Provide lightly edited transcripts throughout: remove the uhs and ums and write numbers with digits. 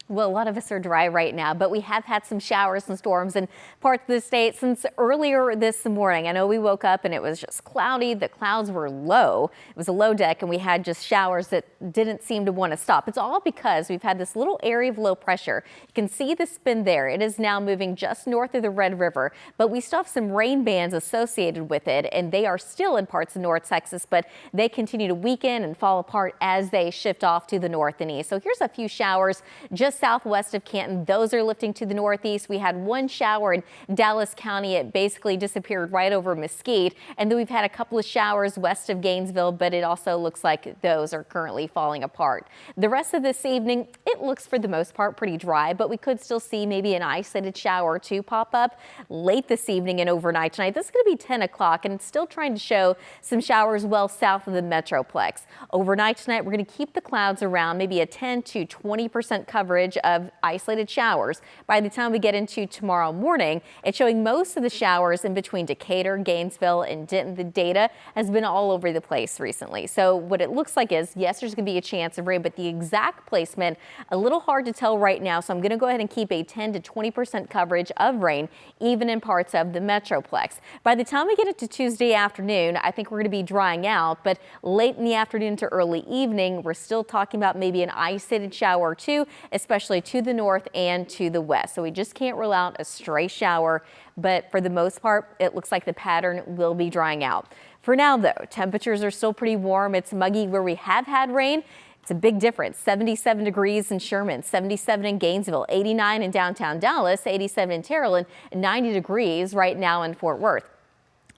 Well, a lot of us are dry right now, but we have had some showers and storms in parts of the state since earlier this morning. I know we woke up and it was just cloudy. The clouds were low. It was a low deck and we had just showers that didn't seem to want to stop. It's all because we've had this little area of low pressure. You can see the spin there. It is now moving just north of the Red River, but we still have some rain bands associated with it, and they are still in parts of North Texas, but they continue to weaken and fall apart as they shift off to the north and east. So here's a few showers just southwest of Canton. Those are lifting to the northeast. We had one shower in Dallas County. It basically disappeared right over Mesquite. And then we've had a couple of showers west of Gainesville, but it also looks like those are currently falling apart. The rest of this evening, it looks for the most part pretty dry, but we could still see maybe an isolated shower or two pop up late this evening and overnight tonight. This is going to be 10 o'clock and it's still trying to show some showers well south of the Metroplex. Overnight tonight, we're going to keep the clouds around, maybe a 10 to 20% coverage of isolated showers. By the time we get into tomorrow morning, it's showing most of the showers in between Decatur, Gainesville, and Denton. The data has been all over the place recently. So what it looks like is, yes, there's going to be a chance of rain, but the exact placement, a little hard to tell right now. So I'm going to go ahead and keep a 10 to 20% coverage of rain, even in parts of the Metroplex. By the time we get into Tuesday afternoon, I think we're going to be drying out, but late in the afternoon to early evening, we're still talking about maybe an isolated shower or two, especially to the north and to the west. So we just can't rule out a stray shower, but for the most part, it looks like the pattern will be drying out. For now, though, temperatures are still pretty warm. It's muggy where we have had rain. It's a big difference. 77 degrees in Sherman, 77 in Gainesville, 89 in downtown Dallas, 87 in Terrell, and 90 degrees right now in Fort Worth.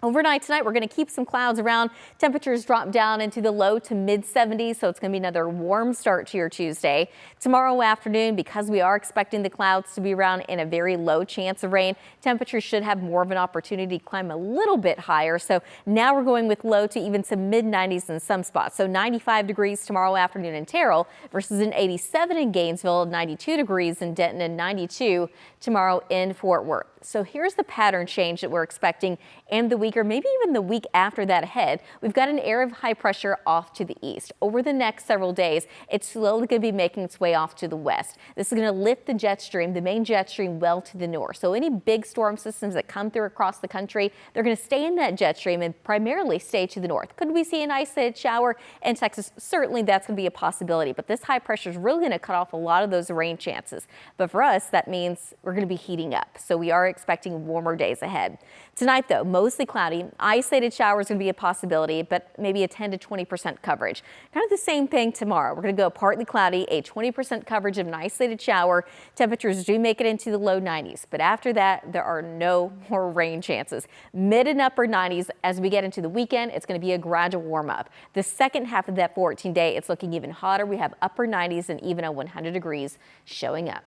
Overnight tonight, we're going to keep some clouds around. Temperatures drop down into the low to mid 70s, so it's going to be another warm start to your Tuesday. Tomorrow afternoon, because we are expecting the clouds to be around and a very low chance of rain, temperatures should have more of an opportunity to climb a little bit higher. So now we're going with low to even some mid 90s in some spots. So 95 degrees tomorrow afternoon in Terrell versus an 87 in Gainesville, 92 degrees in Denton, and 92 tomorrow in Fort Worth. So here's the pattern change that we're expecting in the week, or maybe even the week after that ahead. We've got an area of high pressure off to the east. Over the next several days, it's slowly going to be making its way off to the west. This is going to lift the jet stream, the main jet stream, well to the north. So any big storm systems that come through across the country, they're going to stay in that jet stream and primarily stay to the north. Could we see an isolated shower in Texas? Certainly that's going to be a possibility, but this high pressure is really going to cut off a lot of those rain chances. But for us, that means we're going to be heating up. So we are expecting warmer days ahead. Tonight, though, mostly cloudy. Isolated showers going to be a possibility, but maybe a 10 to 20% coverage. Kind of the same thing tomorrow. We're going to go partly cloudy, a 20% coverage of an isolated shower. Temperatures do make it into the low 90s, but after that, there are no more rain chances. Mid and upper 90s as we get into the weekend. It's going to be a gradual warm up. The second half of that 14-day, it's looking even hotter. We have upper 90s and even a 100 degrees showing up.